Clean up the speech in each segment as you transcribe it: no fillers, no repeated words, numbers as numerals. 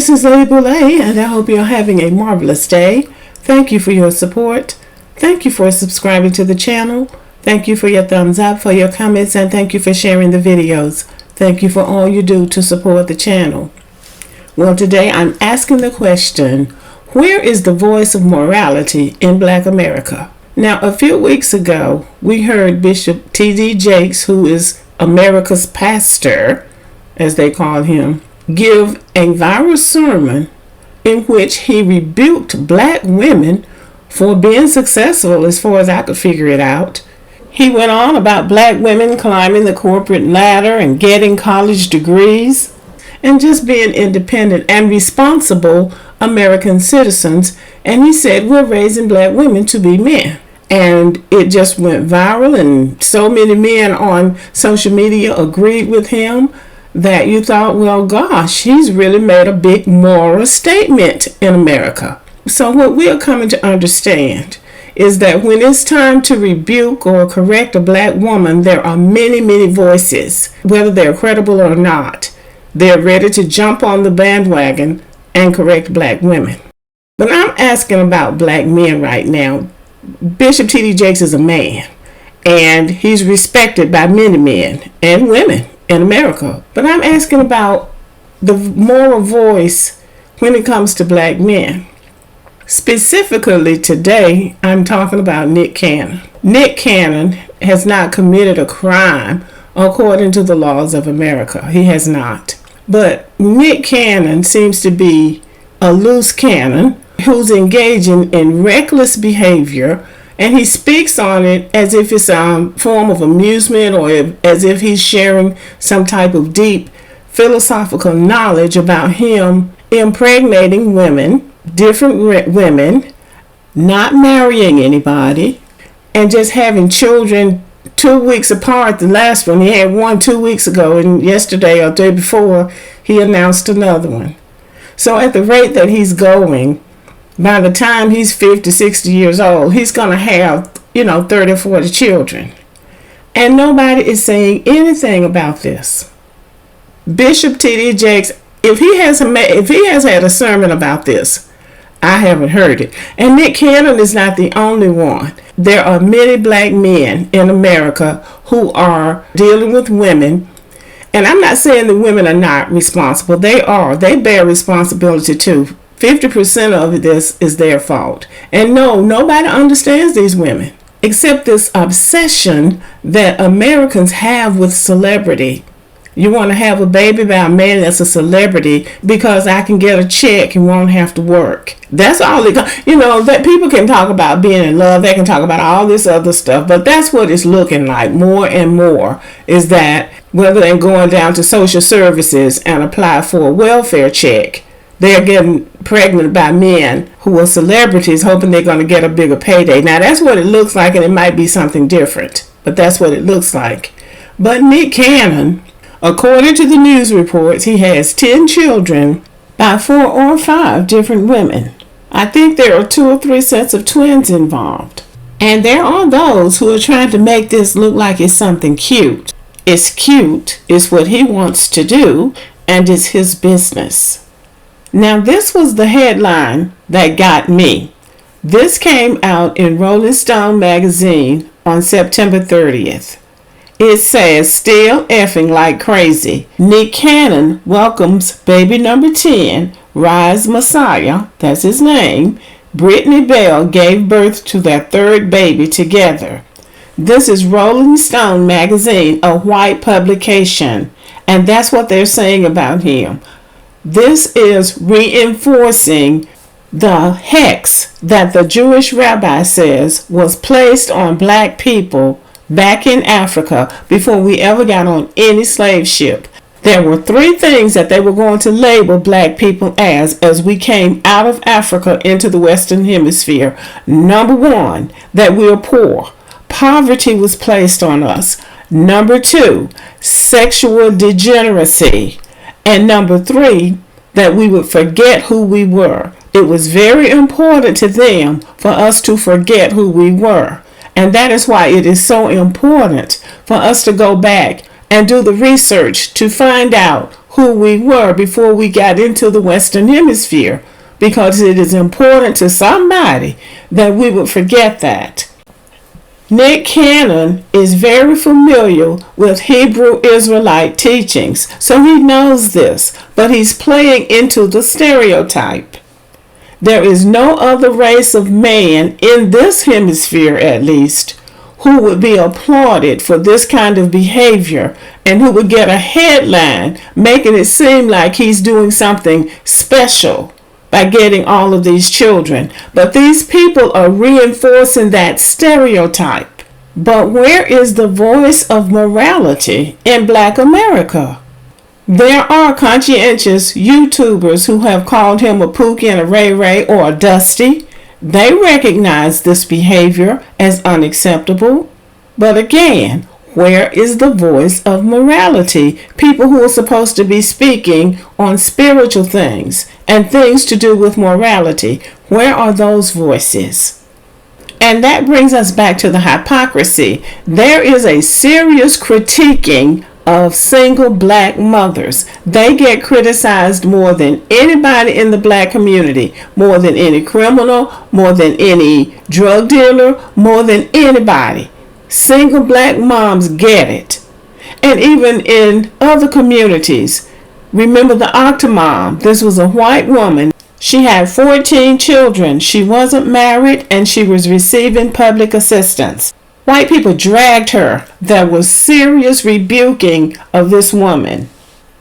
This is Boule, and I hope you're having a marvelous day. Thank you for your support. Thank you for subscribing to the channel. Thank you for your thumbs up, for your comments, and thank you for sharing the videos. Thank you for all you do to support the channel. Well, today I'm asking the question, where is the voice of morality in Black America? Now, a few weeks ago, we heard Bishop T.D. Jakes, who is America's pastor, as they call him, give a viral sermon in which he rebuked black women for being successful, as far as I could figure it out. He went on about black women climbing the corporate ladder and getting college degrees and just being independent and responsible American citizens. And he said, we're raising black women to be men. And it just went viral, and so many men on social media agreed with him that you thought, well, gosh, he's really made a big moral statement in America. So what we are coming to understand is that when it's time to rebuke or correct a black woman, there are many, many voices, whether they're credible or not. They're ready to jump on the bandwagon and correct black women. But I'm asking about black men right now. Bishop T.D. Jakes is a man, and he's respected by many men and women in America. But I'm asking about the moral voice when it comes to black men. Specifically today, I'm talking about Nick Cannon. Nick Cannon has not committed a crime according to the laws of America. He has not. But Nick Cannon seems to be a loose cannon who's engaging in reckless behavior, and he speaks on it as if it's a form of amusement or as if he's sharing some type of deep philosophical knowledge about him impregnating women, different women, not marrying anybody, and just having children 2 weeks apart. The last one, he had one 2 weeks ago, and yesterday or the day before, he announced another one. So at the rate that he's going, by the time he's 50, 60 years old, he's going to have, 30 or 40 children. And nobody is saying anything about this. Bishop T.D. Jakes, if he has had a sermon about this, I haven't heard it. And Nick Cannon is not the only one. There are many black men in America who are dealing with women. And I'm not saying that women are not responsible. They are. They bear responsibility too. 50% of this is their fault. And no, nobody understands these women except this obsession that Americans have with celebrity. You want to have a baby by a man that's a celebrity because I can get a check and won't have to work. That's all it that people can talk about being in love. They can talk about all this other stuff, but that's what it's looking like more and more, is that rather than going down to social services and apply for a welfare check, they're getting pregnant by men who are celebrities, hoping they're going to get a bigger payday. Now, that's what it looks like, and it might be something different, but that's what it looks like. But Nick Cannon, according to the news reports, he has 10 children by 4 or 5 different women. I think there are 2 or 3 sets of twins involved. And there are those who are trying to make this look like it's something cute. It's cute, it's what he wants to do, and it's his business. Now, this was the headline that got me. This came out in Rolling Stone magazine on September 30th. It says, still effing like crazy. Nick Cannon welcomes baby number 10, Rise Messiah, that's his name. Brittany Bell gave birth to their 3rd baby together. This is Rolling Stone magazine, a white publication, and that's what they're saying about him. This is reinforcing the hex that the Jewish rabbi says was placed on black people back in Africa before we ever got on any slave ship. There were 3 things that they were going to label black people as we came out of Africa into the Western Hemisphere. Number 1, that we are poor. Poverty was placed on us. Number 2, sexual degeneracy. And number 3, that we would forget who we were. It was very important to them for us to forget who we were. And that is why it is so important for us to go back and do the research to find out who we were before we got into the Western Hemisphere, because it is important to somebody that we would forget that. Nick Cannon is very familiar with Hebrew Israelite teachings, so he knows this, but he's playing into the stereotype. There is no other race of man in this hemisphere, at least, who would be applauded for this kind of behavior and who would get a headline making it seem like he's doing something special by getting all of these children. But these people are reinforcing that stereotype. But where is the voice of morality in Black America? There are conscientious YouTubers who have called him a Pookie and a Ray Ray or a Dusty. They recognize this behavior as unacceptable. But again, where is the voice of morality? People who are supposed to be speaking on spiritual things and things to do with morality. Where are those voices? And that brings us back to the hypocrisy. There is a serious critiquing of single Black mothers. They get criticized more than anybody in the Black community, more than any criminal, more than any drug dealer, more than anybody. Single Black moms get it. And even in other communities, remember the Octomom. This was a white woman. She had 14 children. She wasn't married and she was receiving public assistance. White people dragged her. There was serious rebuking of this woman.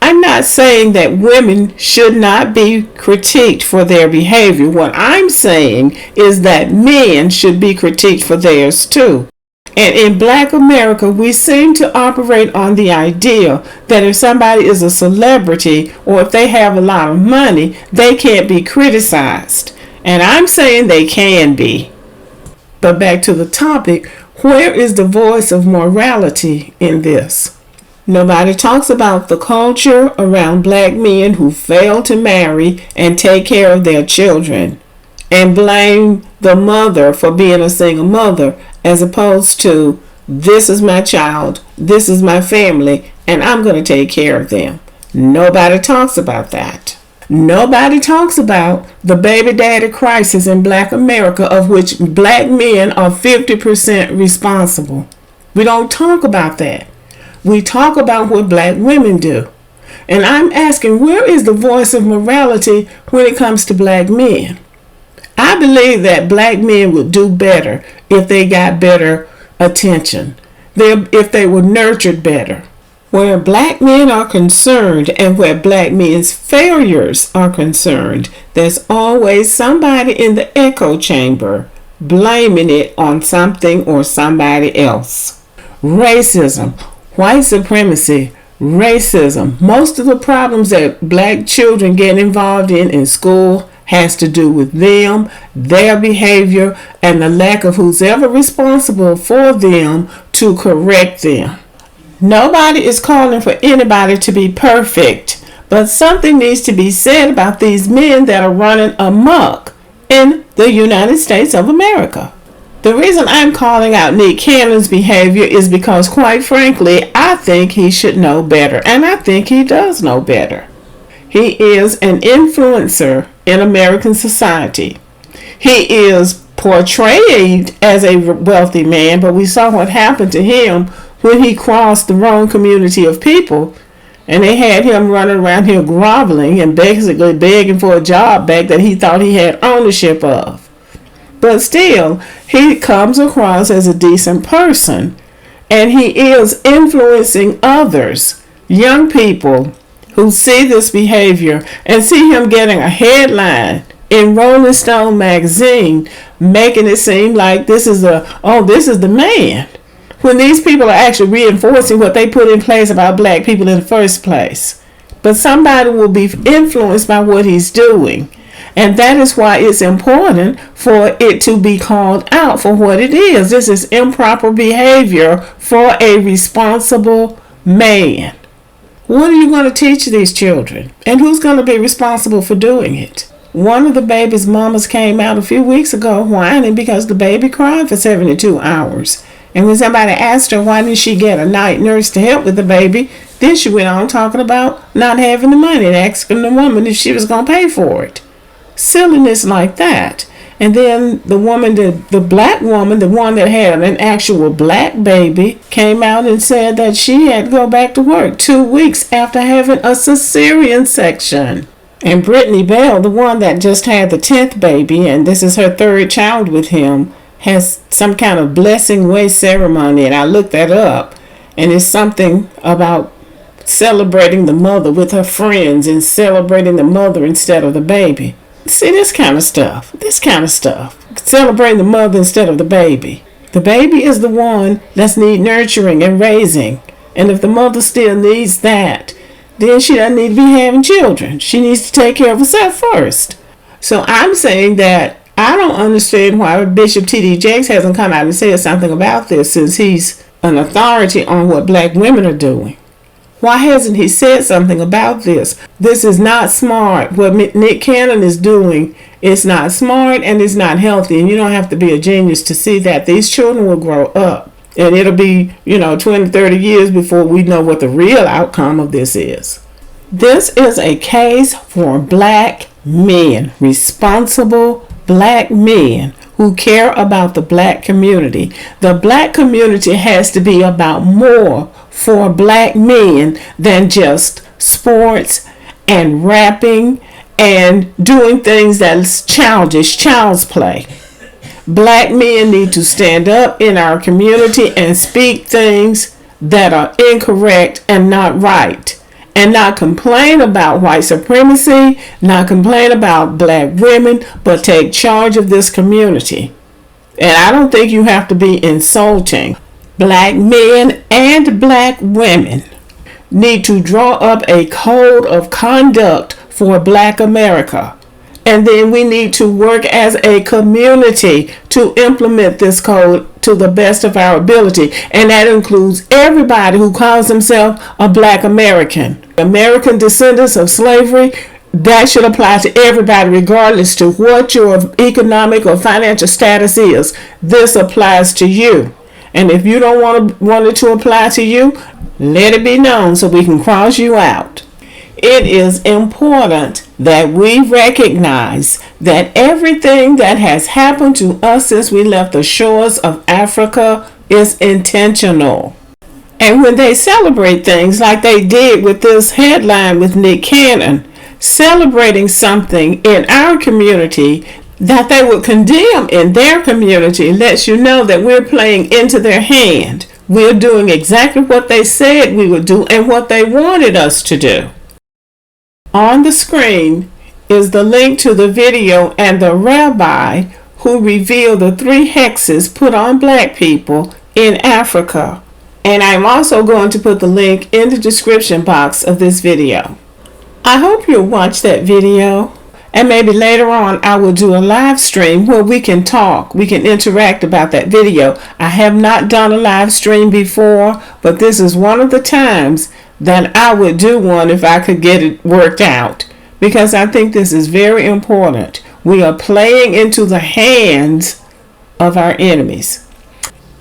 I'm not saying that women should not be critiqued for their behavior. What I'm saying is that men should be critiqued for theirs too. And in Black America, we seem to operate on the idea that if somebody is a celebrity or if they have a lot of money, they can't be criticized. And I'm saying they can be. But back to the topic, where is the voice of morality in this? Nobody talks about the culture around Black men who fail to marry and take care of their children and blame the mother for being a single mother, as opposed to, this is my child, this is my family, and I'm going to take care of them. Nobody talks about that. Nobody talks about the baby daddy crisis in Black America, of which Black men are 50% responsible. We don't talk about that. We talk about what Black women do. And I'm asking, where is the voice of morality when it comes to Black men? I believe that Black men would do better if they got better attention, if they were nurtured better. Where Black men are concerned and where Black men's failures are concerned, there's always somebody in the echo chamber blaming it on something or somebody else. Racism, white supremacy, racism. Most of the problems that Black children get involved in school has to do with them, their behavior, and the lack of who's ever responsible for them to correct them. Nobody is calling for anybody to be perfect, but something needs to be said about these men that are running amok in the United States of America. The reason I'm calling out Nick Cannon's behavior is because, quite frankly, I think he should know better, and I think he does know better. He is an influencer in American society. He is portrayed as a wealthy man, but we saw what happened to him when he crossed the wrong community of people, and they had him running around here groveling and basically begging for a job back that he thought he had ownership of. But still, he comes across as a decent person, and he is influencing others, young people who see this behavior and see him getting a headline in Rolling Stone magazine, making it seem like this is the man, when these people are actually reinforcing what they put in place about Black people in the first place. But somebody will be influenced by what he's doing. And that is why it's important for it to be called out for what it is. This is improper behavior for a responsible man. What are you going to teach these children? And who's going to be responsible for doing it? One of the baby's mamas came out a few weeks ago whining because the baby cried for 72 hours. And when somebody asked her why didn't she get a night nurse to help with the baby, then she went on talking about not having the money and asking the woman if she was going to pay for it. Silliness like that. And then the woman, the black woman, the one that had an actual black baby, came out and said that she had to go back to work 2 weeks after having a cesarean section. And Brittany Bell, the one that just had the 10th baby, and this is her 3rd child with him, has some kind of blessing way ceremony, and I looked that up, and it's something about celebrating the mother with her friends and celebrating the mother instead of the baby. See, this kind of stuff. Celebrating the mother instead of the baby. The baby is the one that's need nurturing and raising. And if the mother still needs that, then she doesn't need to be having children. She needs to take care of herself first. So I'm saying that I don't understand why Bishop T.D. Jakes hasn't come out and said something about this, since he's an authority on what black women are doing. Why hasn't he said something about this? This is not smart. What Nick Cannon is doing is not smart and it's not healthy. And you don't have to be a genius to see that. These children will grow up. And it'll be, 20, 30 years before we know what the real outcome of this is. This is a case for black men, responsible black men who care about the black community. The black community has to be about more for black men than just sports and rapping and doing things that's childish, child's play. Black men need to stand up in our community and speak things that are incorrect and not right. And not complain about white supremacy, not complain about black women, but take charge of this community. And I don't think you have to be insulting. Black men and black women need to draw up a code of conduct for Black America. And then we need to work as a community to implement this code to the best of our ability. And that includes everybody who calls himself a Black American. American descendants of slavery, that should apply to everybody regardless to what your economic or financial status is. This applies to you. And if you don't want it to apply to you, let it be known so we can cross you out. It is important that we recognize that everything that has happened to us since we left the shores of Africa is intentional. And when they celebrate things like they did with this headline with Nick Cannon, celebrating something in our community that they would condemn in their community, lets you know that we're playing into their hand. We're doing exactly what they said we would do and what they wanted us to do. On the screen is the link to the video and the rabbi who revealed the 3 hexes put on black people in Africa. And I'm also going to put the link in the description box of this video. I hope you'll watch that video, and maybe later on I will do a live stream where we can talk, we can interact about that video. I have not done a live stream before, but this is one of the times that I would do one if I could get it worked out, because I think this is very important. We are playing into the hands of our enemies.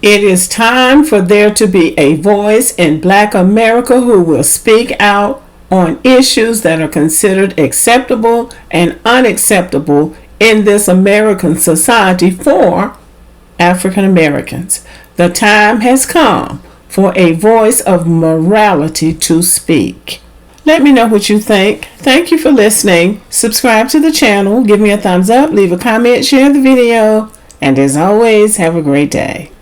It is time for there to be a voice in Black America who will speak out on issues that are considered acceptable and unacceptable in this American society for African Americans. The time has come for a voice of morality to speak. Let me know what you think. Thank you for listening. Subscribe to the channel, give me a thumbs up, leave a comment, share the video, and as always, have a great day.